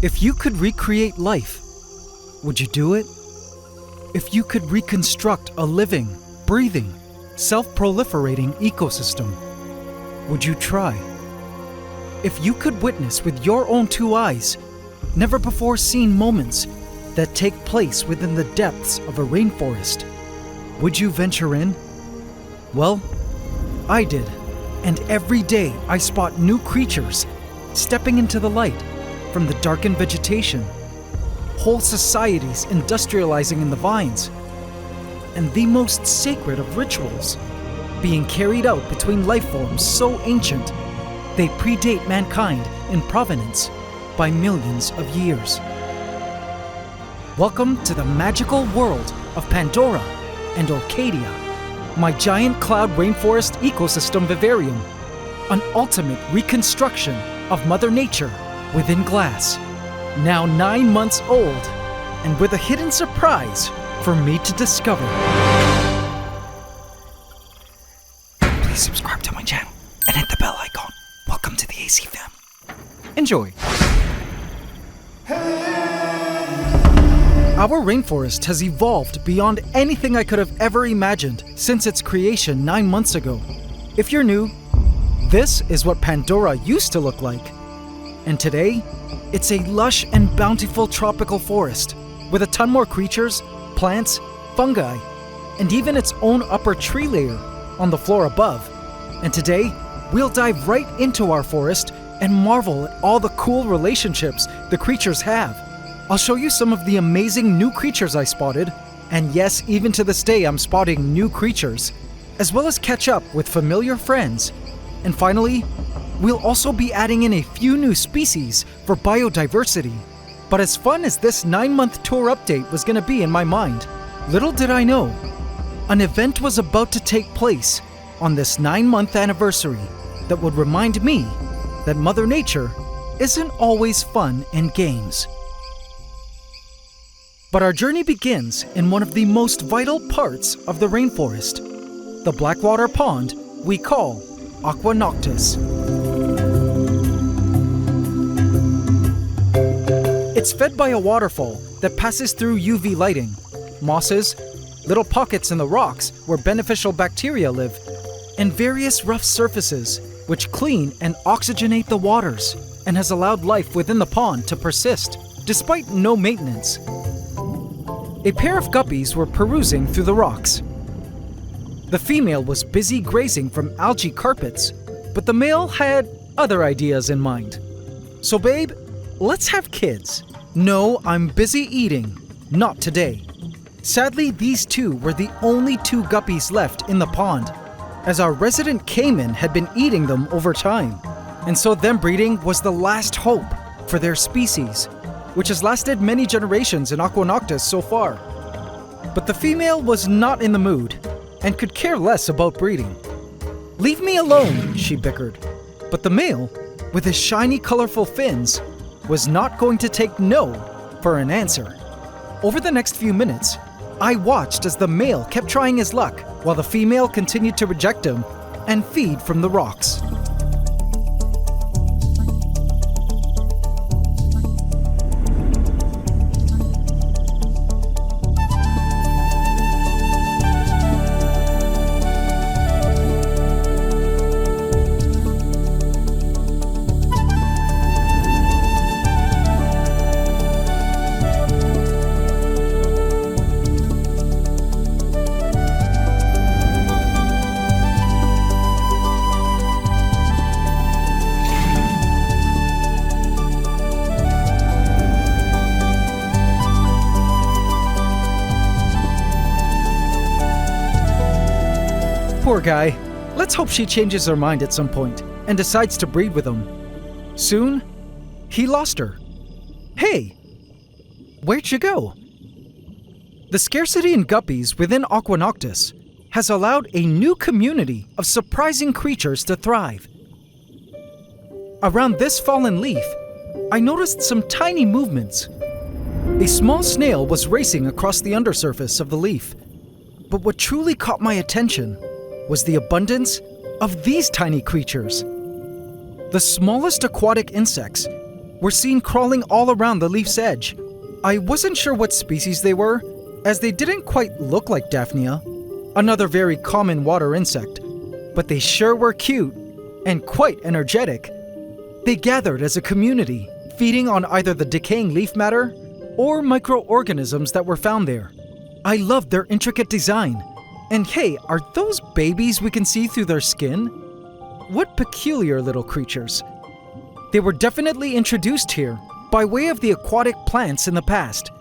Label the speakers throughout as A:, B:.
A: If you could recreate life, would you do it? If you could reconstruct a living, breathing, self-proliferating ecosystem, would you try? If you could witness with your own two eyes never-before-seen moments that take place within the depths of a rainforest, would you venture in? Well, I did, and every day I spot new creatures stepping into the light from the darkened vegetation, whole societies industrializing in the vines, and the most sacred of rituals being carried out between life forms so ancient they predate mankind in provenance by millions of years. Welcome to the magical world of Pandora and Arcadia, my giant cloud rainforest ecosystem vivarium, an ultimate reconstruction of Mother Nature within glass, now 9 months old, and with a hidden surprise for me to discover. Please subscribe to my channel and hit the bell icon. Welcome to the AC fam. Enjoy. Our rainforest has evolved beyond anything I could have ever imagined since its creation 9 months ago. If you're new, this is what Pandora used to look like. And today, it's a lush and bountiful tropical forest with a ton more creatures, plants, fungi, and even its own upper tree layer on the floor above. And today, we'll dive right into our forest and marvel at all the cool relationships the creatures have. I'll show you some of the amazing new creatures I spotted, and yes, even to this day I'm spotting new creatures, as well as catch up with familiar friends. And finally, we'll also be adding in a few new species for biodiversity. But as fun as this 9-month tour update was going to be in my mind, little did I know, an event was about to take place on this 9-month anniversary that would remind me that Mother Nature isn't always fun and games. But our journey begins in one of the most vital parts of the rainforest, the blackwater pond we call Aqua Noctis. It's fed by a waterfall that passes through UV lighting, mosses, little pockets in the rocks where beneficial bacteria live, and various rough surfaces which clean and oxygenate the waters and has allowed life within the pond to persist despite no maintenance. A pair of guppies were perusing through the rocks. The female was busy grazing from algae carpets, but the male had other ideas in mind. So babe, let's have kids. No, I'm busy eating. Not today. Sadly, these two were the only 2 guppies left in the pond, as our resident caiman had been eating them over time. And so them breeding was the last hope for their species, which has lasted many generations in Aqua Noctis so far. But the female was not in the mood and could care less about breeding. "Leave me alone," she bickered. But the male, with his shiny, colorful fins, was not going to take no for an answer. Over the next few minutes, I watched as the male kept trying his luck while the female continued to reject him and feed from the rocks. Poor guy. Let's hope she changes her mind at some point and decides to breed with him. Soon, he lost her. Hey, where'd you go? The scarcity in guppies within Aqua Noctis has allowed a new community of surprising creatures to thrive. Around this fallen leaf, I noticed some tiny movements. A small snail was racing across the undersurface of the leaf, but what truly caught my attention was the abundance of these tiny creatures. The smallest aquatic insects were seen crawling all around the leaf's edge. I wasn't sure what species they were, as they didn't quite look like Daphnia, another very common water insect, but they sure were cute and quite energetic. They gathered as a community, feeding on either the decaying leaf matter or microorganisms that were found there. I loved their intricate design. And hey, are those babies we can see through their skin? What peculiar little creatures. They were definitely introduced here by way of the aquatic plants in the past,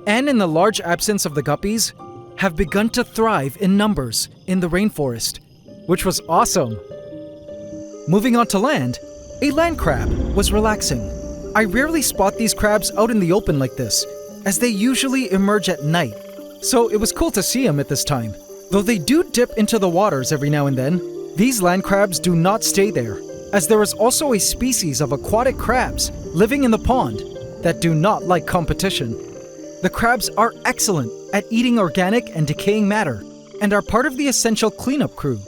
A: and in the large absence of the guppies, have begun to thrive in numbers in the rainforest, which was awesome. Moving on to land, a land crab was relaxing. I rarely spot these crabs out in the open like this, as they usually emerge at night, so it was cool to see them at this time. Though they do dip into the waters every now and then, these land crabs do not stay there, as there is also a species of aquatic crabs living in the pond that do not like competition. The crabs are excellent at eating organic and decaying matter, and are part of the essential cleanup crew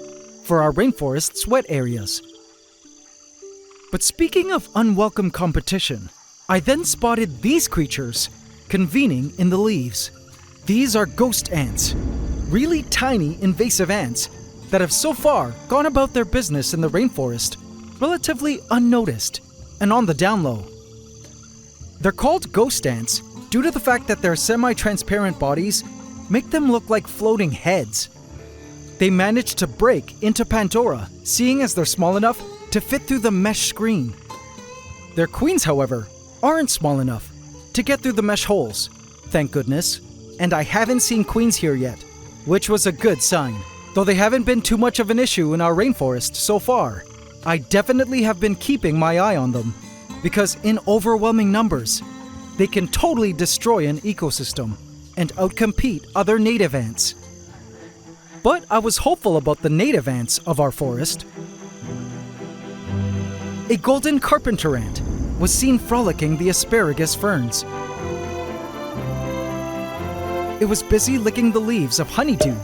A: for our rainforest's wet areas. But speaking of unwelcome competition, I then spotted these creatures convening in the leaves. These are ghost ants, really tiny invasive ants that have so far gone about their business in the rainforest relatively unnoticed and on the down low. They're called ghost ants due to the fact that their semi-transparent bodies make them look like floating heads. They manage to break into Pandora, seeing as they're small enough to fit through the mesh screen. Their queens, however, aren't small enough to get through the mesh holes, thank goodness, and I haven't seen queens here yet, which was a good sign. Though they haven't been too much of an issue in our rainforest so far, I definitely have been keeping my eye on them, because in overwhelming numbers, they can totally destroy an ecosystem and outcompete other native ants. But I was hopeful about the native ants of our forest. A golden carpenter ant was seen frolicking the asparagus ferns. It was busy licking the leaves of honeydew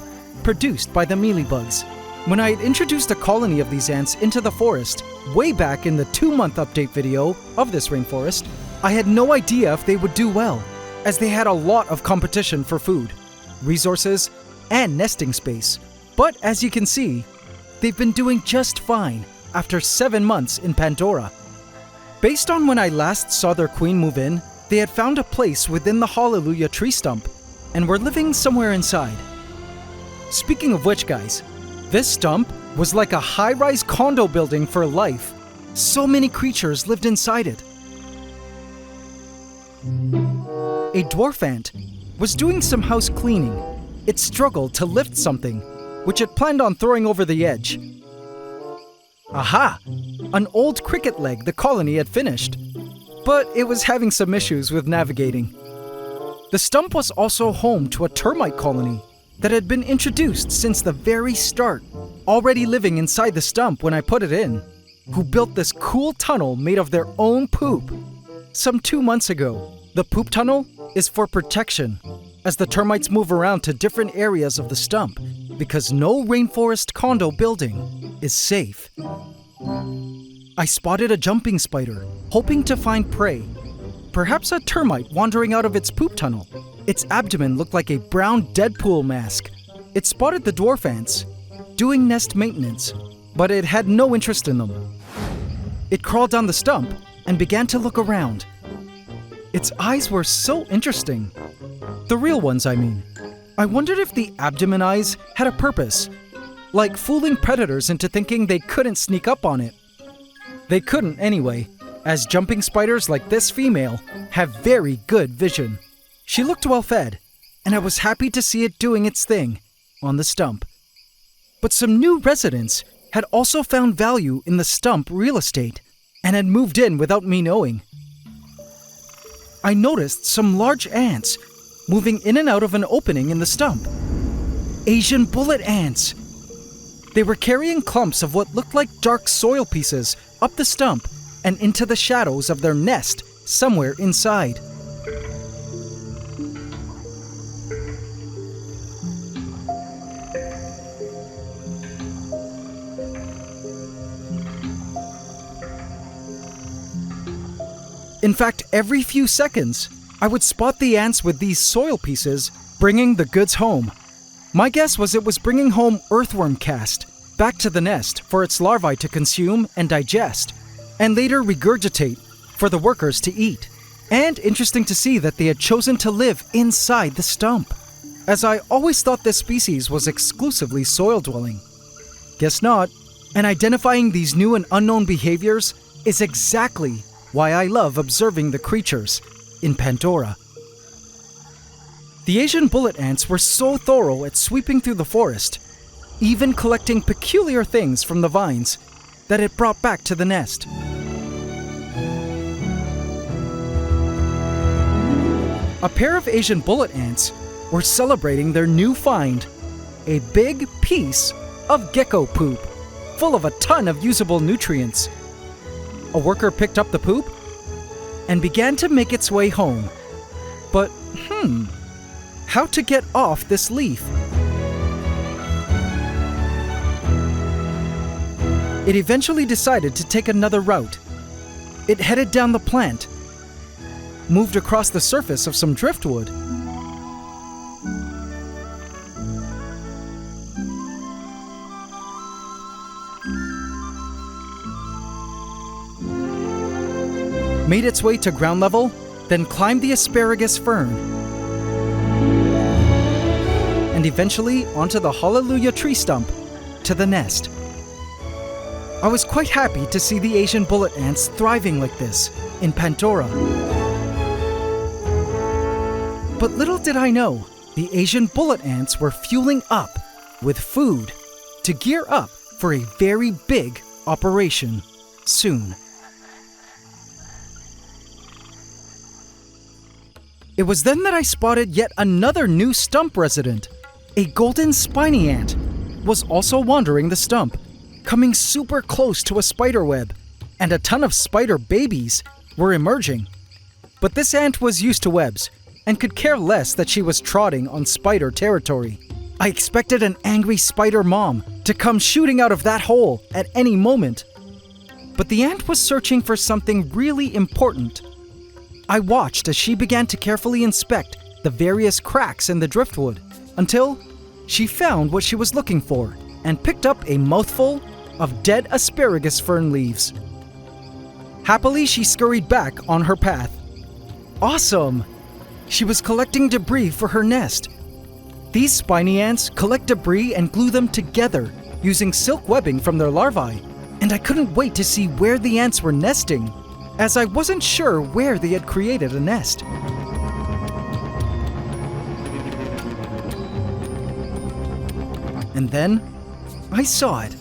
A: produced by the mealybugs. When I had introduced a colony of these ants into the forest way back in the 2-month update video of this rainforest, I had no idea if they would do well, as they had a lot of competition for food, resources, and nesting space. But as you can see, they've been doing just fine after 7 months in Pandora. Based on when I last saw their queen move in, they had found a place within the Hallelujah tree stump and were living somewhere inside. Speaking of which, guys, this stump was like a high-rise condo building for life. So many creatures lived inside it. A dwarf ant was doing some house cleaning. It struggled to lift something, which it planned on throwing over the edge. Aha! An old cricket leg the colony had finished, but it was having some issues with navigating. The stump was also home to a termite colony that had been introduced since the very start, already living inside the stump when I put it in, who built this cool tunnel made of their own poop some 2 months ago. The poop tunnel is for protection, as the termites move around to different areas of the stump, because no rainforest condo building is safe. I spotted a jumping spider, hoping to find prey. Perhaps a termite wandering out of its poop tunnel. Its abdomen looked like a brown Deadpool mask. It spotted the dwarf ants, doing nest maintenance, but it had no interest in them. It crawled down the stump and began to look around. Its eyes were so interesting. The real ones, I mean. I wondered if the abdomen eyes had a purpose, like fooling predators into thinking they couldn't sneak up on it. They couldn't anyway, as jumping spiders like this female have very good vision. She looked well fed, and I was happy to see it doing its thing on the stump. But some new residents had also found value in the stump real estate and had moved in without me knowing. I noticed some large ants moving in and out of an opening in the stump. Asian bullet ants. They were carrying clumps of what looked like dark soil pieces up the stump and into the shadows of their nest somewhere inside. In fact, every few seconds, I would spot the ants with these soil pieces bringing the goods home. My guess was it was bringing home earthworm cast back to the nest for its larvae to consume and digest, and later regurgitate for the workers to eat. And interesting to see that they had chosen to live inside the stump, as I always thought this species was exclusively soil-dwelling. Guess not, and identifying these new and unknown behaviors is exactly why I love observing the creatures in Pandora. The Asian bullet ants were so thorough at sweeping through the forest, even collecting peculiar things from the vines that it brought back to the nest. A pair of Asian bullet ants were celebrating their new find, a big piece of gecko poop, full of a ton of usable nutrients. A worker picked up the poop and began to make its way home. But, how to get off this leaf? It eventually decided to take another route. It headed down the plant, moved across the surface of some driftwood, made its way to ground level, then climbed the asparagus fern, and eventually onto the Hallelujah tree stump to the nest. I was quite happy to see the Asian bullet ants thriving like this in Pandora. But little did I know, the Asian bullet ants were fueling up with food to gear up for a very big operation soon. It was then that I spotted yet another new stump resident. A golden spiny ant was also wandering the stump, coming super close to a spider web, and a ton of spider babies were emerging. But this ant was used to webs and could care less that she was trotting on spider territory. I expected an angry spider mom to come shooting out of that hole at any moment. But the ant was searching for something really important. I watched as she began to carefully inspect the various cracks in the driftwood until she found what she was looking for and picked up a mouthful of dead asparagus fern leaves. Happily, she scurried back on her path. Awesome! She was collecting debris for her nest. These spiny ants collect debris and glue them together using silk webbing from their larvae, and I couldn't wait to see where the ants were nesting, as I wasn't sure where they had created a nest. And then, I saw it.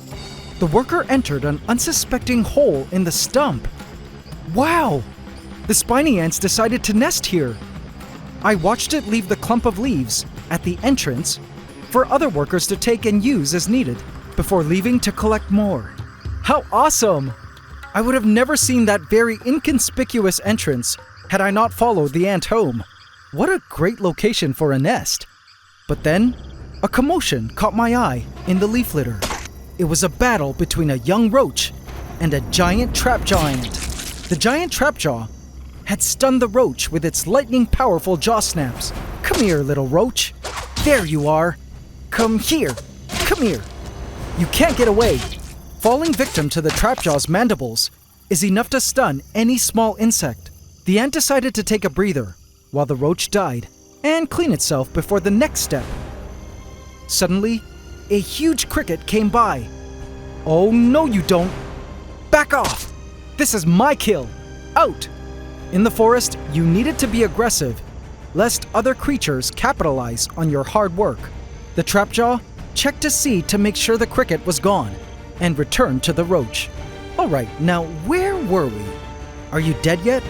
A: The worker entered an unsuspecting hole in the stump. Wow! The spiny ants decided to nest here. I watched it leave the clump of leaves at the entrance for other workers to take and use as needed before leaving to collect more. How awesome! I would have never seen that very inconspicuous entrance had I not followed the ant home. What a great location for a nest. But then, a commotion caught my eye in the leaf litter. It was a battle between a young roach and a giant trapjaw ant. The giant trapjaw had stunned the roach with its lightning-powerful jaw snaps. Come here, little roach. There you are. Come here. Come here. You can't get away. Falling victim to the trapjaw's mandibles is enough to stun any small insect. The ant decided to take a breather while the roach died and clean itself before the next step. Suddenly, a huge cricket came by. Oh, no you don't. Back off. This is my kill. Out. In the forest, you needed to be aggressive, lest other creatures capitalize on your hard work. The trapjaw checked to see to make sure the cricket was gone, and returned to the roach. All right, now where were we? Are you dead yet?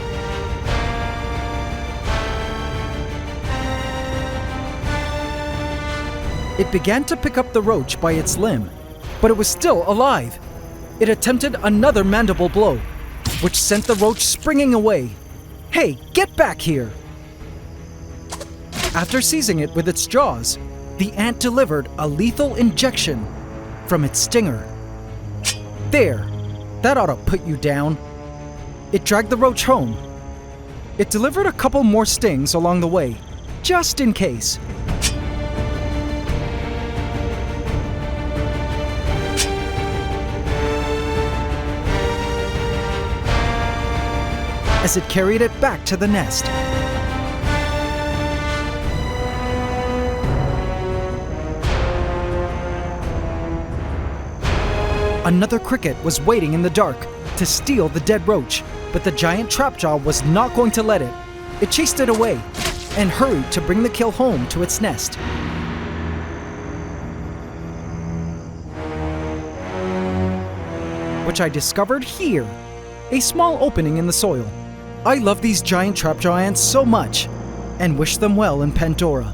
A: It began to pick up the roach by its limb, but it was still alive. It attempted another mandible blow, which sent the roach springing away. Hey, get back here! After seizing it with its jaws, the ant delivered a lethal injection from its stinger. There, that ought to put you down. It dragged the roach home, It delivered a couple more stings along the way, just in case. As it carried it back to the nest. Another cricket was waiting in the dark to steal the dead roach, but the giant trapjaw was not going to let it. It chased it away and hurried to bring the kill home to its nest. Which I discovered here, a small opening in the soil. I love these giant trapjaw ants so much and wish them well in Pandora.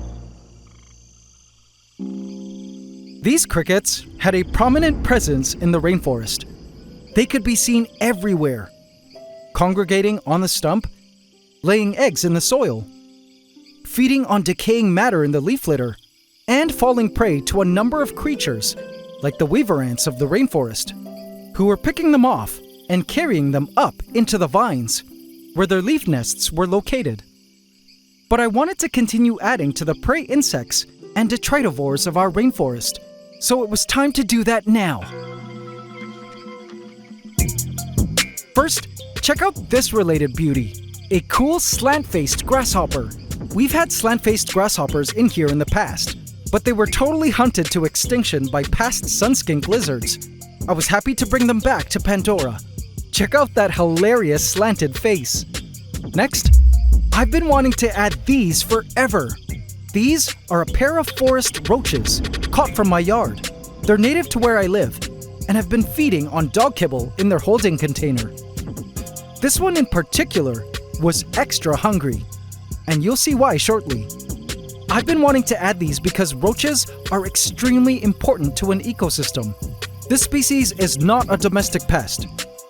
A: These crickets had a prominent presence in the rainforest. They could be seen everywhere, congregating on the stump, laying eggs in the soil, feeding on decaying matter in the leaf litter, and falling prey to a number of creatures, like the weaver ants of the rainforest, who were picking them off and carrying them up into the vines, where their leaf nests were located. But I wanted to continue adding to the prey insects and detritivores of our rainforest, so it was time to do that now. First, check out this related beauty, a cool slant-faced grasshopper. We've had slant-faced grasshoppers in here in the past, but they were totally hunted to extinction by past sunskink lizards. I was happy to bring them back to Pandora. Check out that hilarious slanted face. Next, I've been wanting to add these forever. These are a pair of forest roaches caught from my yard. They're native to where I live and have been feeding on dog kibble in their holding container. This one in particular was extra hungry, and you'll see why shortly. I've been wanting to add these because roaches are extremely important to an ecosystem. This species is not a domestic pest,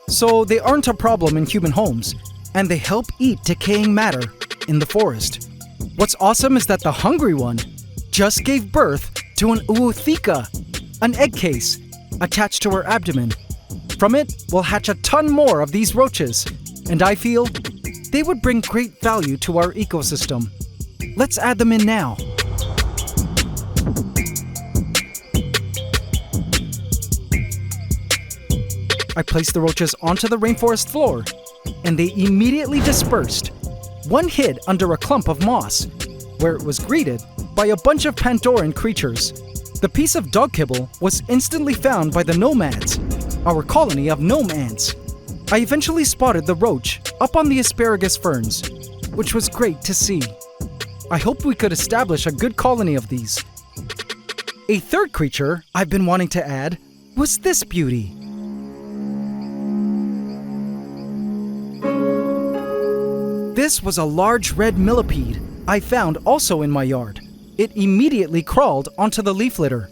A: so they aren't a problem in human homes, and they help eat decaying matter in the forest. What's awesome is that the hungry one just gave birth to an ootheca, an egg case, attached to her abdomen. From it, we'll hatch a ton more of these roaches, and I feel they would bring great value to our ecosystem. Let's add them in now. I placed the roaches onto the rainforest floor, and they immediately dispersed. One hid under a clump of moss, where it was greeted by a bunch of Pandoran creatures. The piece of dog kibble was instantly found by the nomads, our colony of gnome ants. I eventually spotted the roach up on the asparagus ferns, which was great to see. I hoped we could establish a good colony of these. A third creature I've been wanting to add was this beauty. This was a large red millipede I found also in my yard. It immediately crawled onto the leaf litter,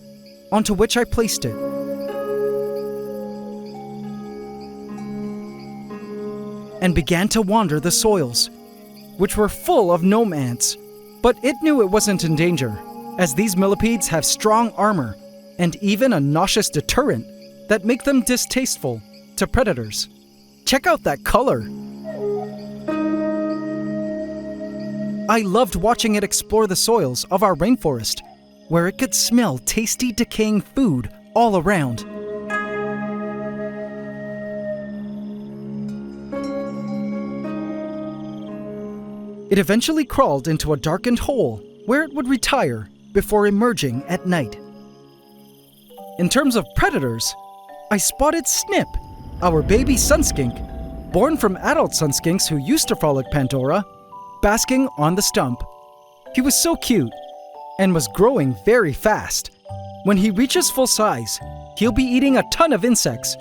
A: onto which I placed it. And began to wander the soils, which were full of gnome ants. But it knew it wasn't in danger, as these millipedes have strong armor and even a nauseous deterrent that make them distasteful to predators. Check out that color. I loved watching it explore the soils of our rainforest, where it could smell tasty decaying food all around. It eventually crawled into a darkened hole where it would retire before emerging at night. In terms of predators, I spotted Snip, our baby sunskink, born from adult sunskinks who used to frolic Pandora, basking on the stump. He was so cute and was growing very fast. When he reaches full size, he'll be eating a ton of insects,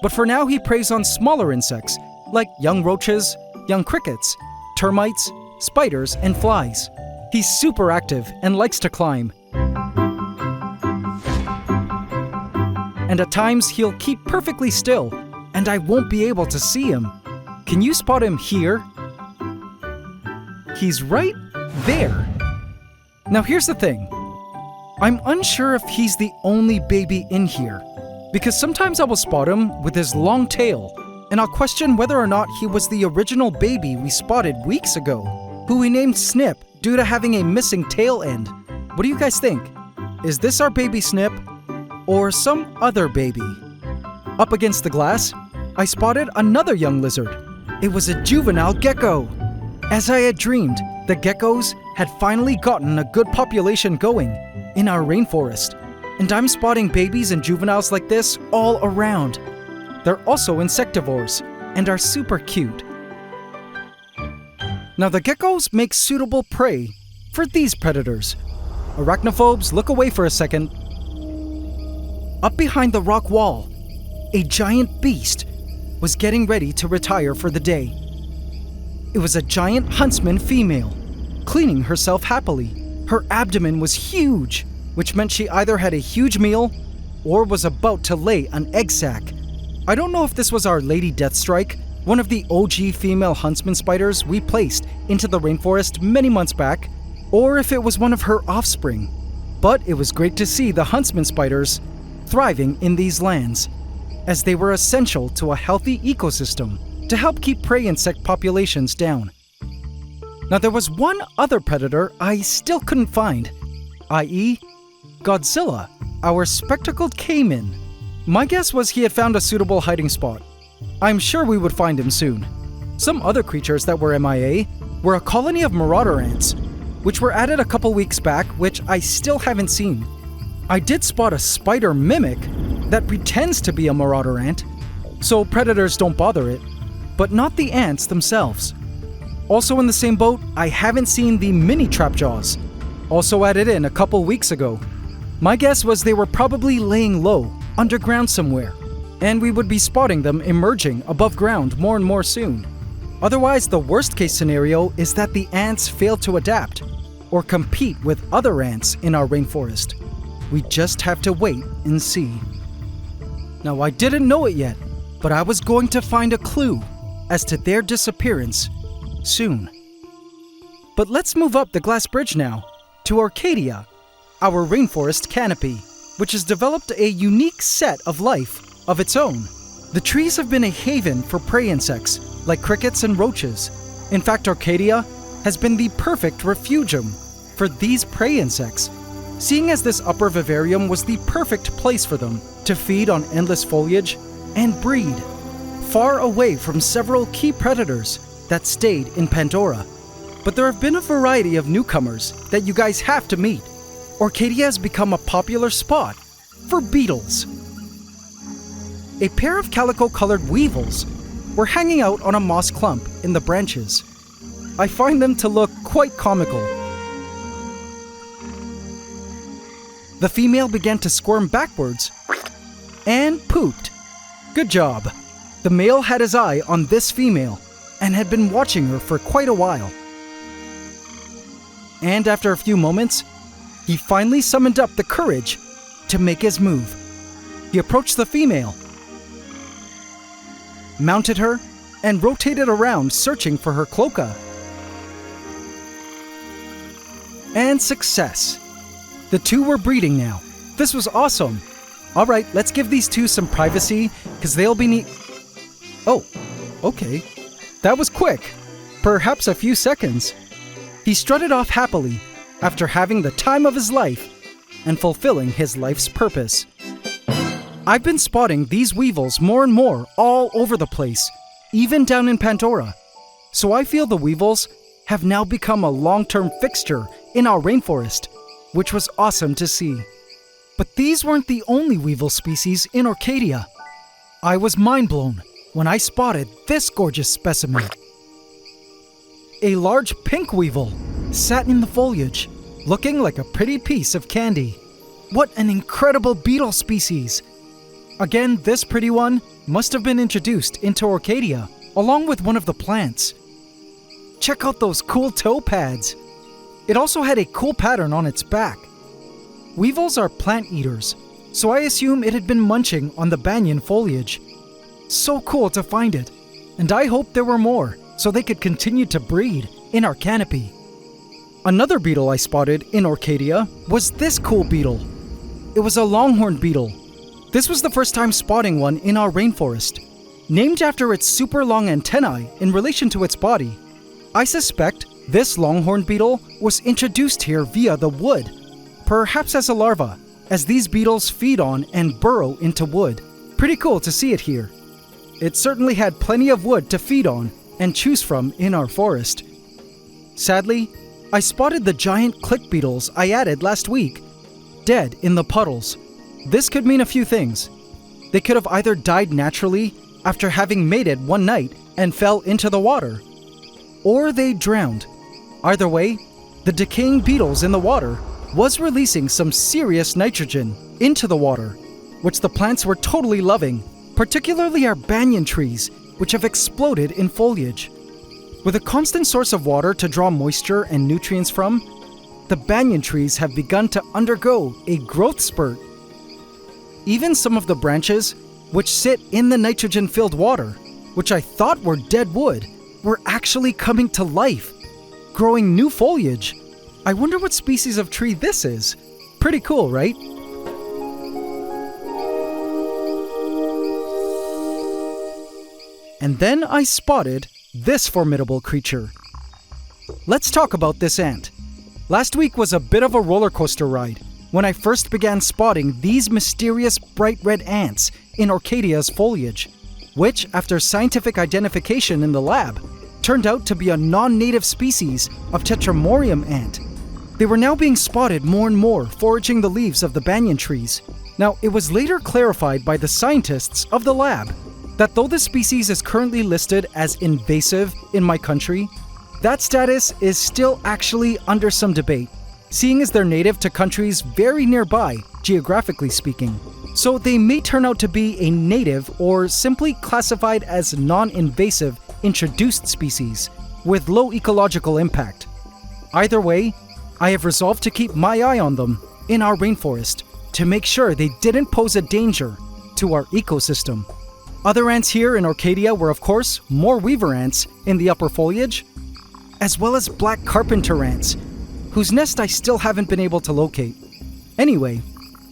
A: but for now he preys on smaller insects like young roaches, young crickets, termites, spiders, and flies. He's super active and likes to climb. And at times he'll keep perfectly still, and I won't be able to see him. Can you spot him here? He's right there. Now here's the thing. I'm unsure if he's the only baby in here, because sometimes I will spot him with his long tail and I'll question whether or not he was the original baby we spotted weeks ago, who we named Snip due to having a missing tail end. What do you guys think? Is this our baby Snip, or some other baby? Up against the glass, I spotted another young lizard. It was a juvenile gecko. As I had dreamed, the geckos had finally gotten a good population going in our rainforest, and I'm spotting babies and juveniles like this all around. They're also insectivores and are super cute. Now the geckos make suitable prey for these predators. Arachnophobes, look away for a second. Up behind the rock wall, a giant beast was getting ready to retire for the day. It was a giant Huntsman female, cleaning herself happily. Her abdomen was huge, which meant she either had a huge meal or was about to lay an egg sac. I don't know if this was our Lady Deathstrike, one of the OG female huntsman spiders we placed into the rainforest many months back, or if it was one of her offspring. But it was great to see the huntsman spiders thriving in these lands, as they were essential to a healthy ecosystem to help keep prey insect populations down. Now there was one other predator I still couldn't find, i.e. Godzilla, our spectacled caiman. My guess was he had found a suitable hiding spot. I'm sure we would find him soon. Some other creatures that were MIA were a colony of marauder ants, which were added a couple weeks back, which I still haven't seen. I did spot a spider mimic that pretends to be a marauder ant, so predators don't bother it, but not the ants themselves. Also in the same boat, I haven't seen the mini trapjaws, also added in a couple weeks ago. My guess was they were probably laying low, underground somewhere, and we would be spotting them emerging above ground more and more soon. Otherwise, the worst case scenario is that the ants fail to adapt or compete with other ants in our rainforest. We just have to wait and see. Now, I didn't know it yet, but I was going to find a clue as to their disappearance soon. But let's move up the glass bridge now to Arcadia, our rainforest canopy, which has developed a unique set of life of its own. The trees have been a haven for prey insects like crickets and roaches. In fact, Arcadia has been the perfect refugium for these prey insects, seeing as this upper vivarium was the perfect place for them to feed on endless foliage and breed, far away from several key predators that stayed in Pandora. But there have been a variety of newcomers that you guys have to meet. Arcadia has become a popular spot for beetles. A pair of calico-colored weevils were hanging out on a moss clump in the branches. I find them to look quite comical. The female began to squirm backwards and pooped. Good job. The male had his eye on this female and had been watching her for quite a while. And after a few moments, he finally summoned up the courage to make his move. He approached the female, mounted her, and rotated around searching for her cloaca. And success. The two were breeding now. This was awesome. All right, let's give these two some privacy, because they'll be Oh, okay. That was quick. Perhaps a few seconds. He strutted off happily after having the time of his life and fulfilling his life's purpose. I've been spotting these weevils more and more all over the place, even down in Pandora. So I feel the weevils have now become a long-term fixture in our rainforest, which was awesome to see. But these weren't the only weevil species in Arcadia. I was mind-blown when I spotted this gorgeous specimen. A large pink weevil sat in the foliage, looking like a pretty piece of candy. What an incredible beetle species! Again, this pretty one must have been introduced into Arcadia, along with one of the plants. Check out those cool toe pads! It also had a cool pattern on its back. Weevils are plant eaters, so I assume it had been munching on the banyan foliage. So cool to find it, and I hope there were more, so they could continue to breed in our canopy. Another beetle I spotted in Arcadia was this cool beetle. It was a Longhorn Beetle. This was the first time spotting one in our rainforest. named after its super long antennae in relation to its body. I suspect this longhorn beetle was introduced here via the wood, perhaps as a larva, as these beetles feed on and burrow into wood. Pretty cool to see it here. It certainly had plenty of wood to feed on and choose from in our forest. Sadly, I spotted the giant click beetles I added last week, dead in the puddles. This could mean a few things. They could have either died naturally after having mated one night and fell into the water, or they drowned. Either way, the decaying beetles in the water was releasing some serious nitrogen into the water, which the plants were totally loving, particularly our banyan trees, which have exploded in foliage. With a constant source of water to draw moisture and nutrients from, the banyan trees have begun to undergo a growth spurt. Even some of the branches, which sit in the nitrogen-filled water, which I thought were dead wood, were actually coming to life, growing new foliage. I wonder what species of tree this is. Pretty cool, right? And then I spotted this formidable creature. Let's talk about this ant. Last week was a bit of a roller coaster ride when I first began spotting these mysterious bright red ants in Arcadia's foliage, which, after scientific identification in the lab, turned out to be a non-native species of Tetramorium ant. They were now being spotted more and more foraging the leaves of the banyan trees. Now, it was later clarified by the scientists of the lab that though the species is currently listed as invasive in my country, that status is still actually under some debate, seeing as they're native to countries very nearby, geographically speaking. So they may turn out to be a native or simply classified as non-invasive introduced species with low ecological impact. Either way, I have resolved to keep my eye on them in our rainforest to make sure they didn't pose a danger to our ecosystem. Other ants here in Arcadia were, of course, more weaver ants in the upper foliage, as well as black carpenter ants, whose nest I still haven't been able to locate. Anyway,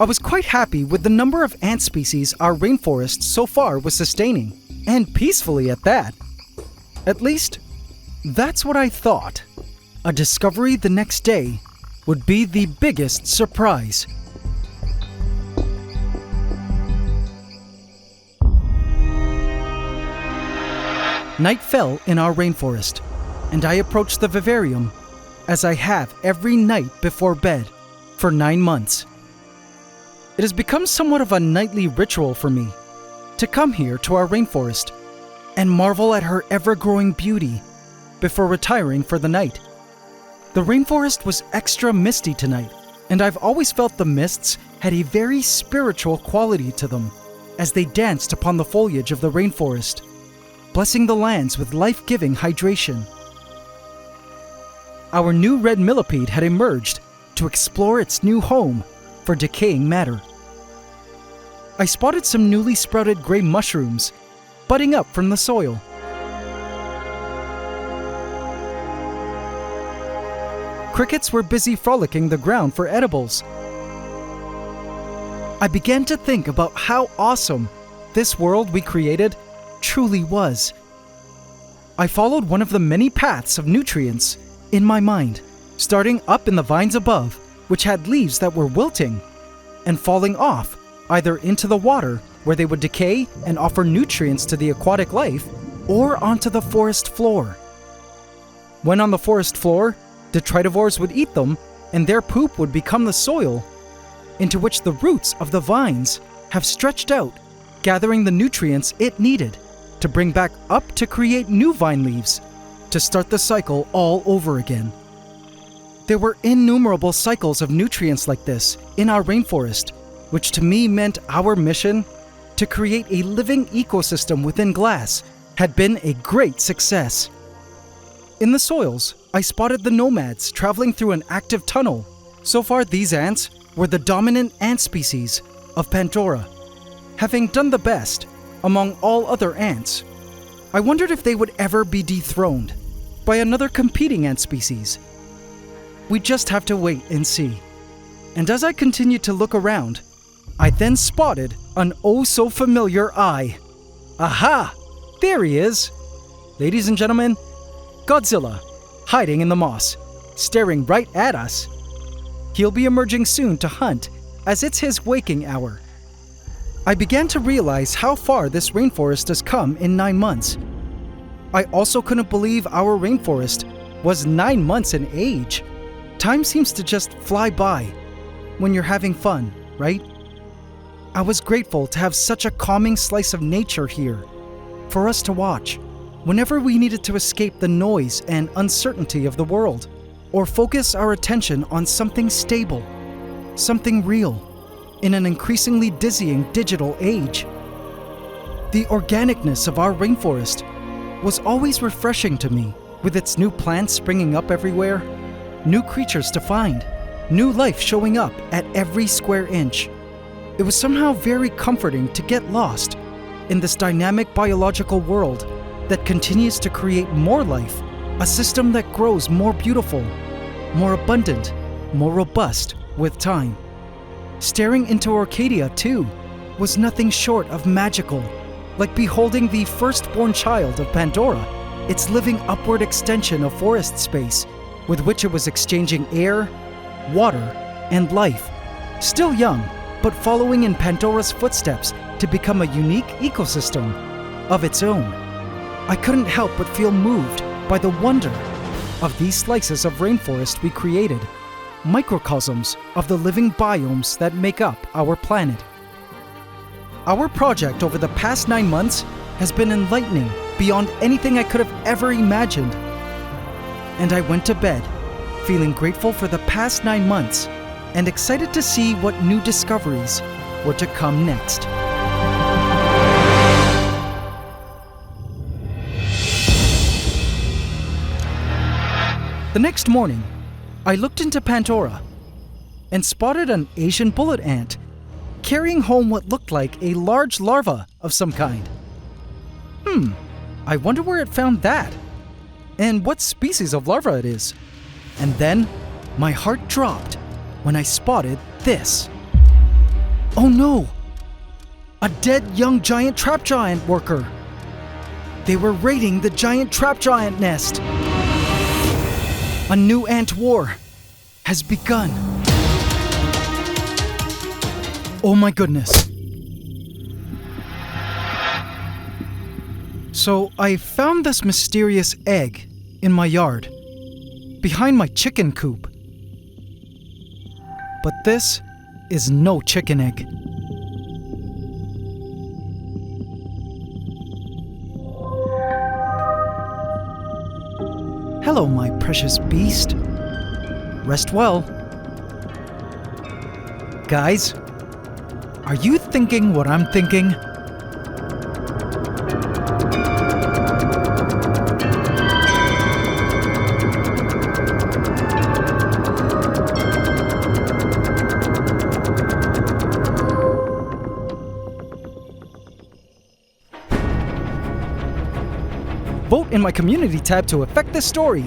A: I was quite happy with the number of ant species our rainforest so far was sustaining, and peacefully at that. At least, that's what I thought. A discovery the next day would be the biggest surprise. Night fell in our rainforest, and I approached the vivarium, as I have every night before bed, for 9 months. It has become somewhat of a nightly ritual for me to come here to our rainforest and marvel at her ever-growing beauty before retiring for the night. The rainforest was extra misty tonight, and I've always felt the mists had a very spiritual quality to them as they danced upon the foliage of the rainforest, blessing the lands with life-giving hydration. Our new red millipede had emerged to explore its new home for decaying matter. I spotted some newly sprouted gray mushrooms budding up from the soil. Crickets were busy frolicking the ground for edibles. I began to think about how awesome this world we created truly was. I followed one of the many paths of nutrients in my mind, starting up in the vines above, which had leaves that were wilting, and falling off, either into the water, where they would decay and offer nutrients to the aquatic life, or onto the forest floor. When on the forest floor, detritivores would eat them, and their poop would become the soil, into which the roots of the vines have stretched out, gathering the nutrients it needed to bring back up to create new vine leaves, to start the cycle all over again. There were innumerable cycles of nutrients like this in our rainforest, which to me meant our mission to create a living ecosystem within glass had been a great success. In the soils, I spotted the nomads traveling through an active tunnel. So far, these ants were the dominant ant species of Pandora, having done the best among all other ants. I wondered if they would ever be dethroned by another competing ant species. We just have to wait and see. And as I continued to look around, I then spotted an oh-so-familiar eye. Aha! There he is! Ladies and gentlemen, Godzilla, hiding in the moss, staring right at us. He'll be emerging soon to hunt, as it's his waking hour. I began to realize how far this rainforest has come in 9 months. I also couldn't believe our rainforest was 9 months in age. Time seems to just fly by when you're having fun, right? I was grateful to have such a calming slice of nature here for us to watch whenever we needed to escape the noise and uncertainty of the world, or focus our attention on something stable, something real, in an increasingly dizzying digital age. The organicness of our rainforest was always refreshing to me, with its new plants springing up everywhere, new creatures to find, new life showing up at every square inch. It was somehow very comforting to get lost in this dynamic biological world that continues to create more life, a system that grows more beautiful, more abundant, more robust with time. Staring into Arcadia, too, was nothing short of magical, like beholding the firstborn child of Pandora, its living upward extension of forest space, with which it was exchanging air, water, and life. Still young, but following in Pandora's footsteps to become a unique ecosystem of its own. I couldn't help but feel moved by the wonder of these slices of rainforest we created, microcosms of the living biomes that make up our planet. Our project over the past 9 months has been enlightening beyond anything I could have ever imagined. And I went to bed feeling grateful for the past 9 months and excited to see what new discoveries were to come next. The next morning, I looked into Pandora and spotted an Asian bullet ant carrying home what looked like a large larva of some kind. I wonder where it found that, and what species of larva it is. And then, my heart dropped when I spotted this. Oh no! A dead young giant trap giant worker. They were raiding the giant trap giant nest. A new ant war has begun. Oh my goodness. So I found this mysterious egg in my yard, behind my chicken coop. But this is no chicken egg. Hello, my precious beast. Rest well. Guys, are you thinking what I'm thinking? Vote in my community tab to affect this story.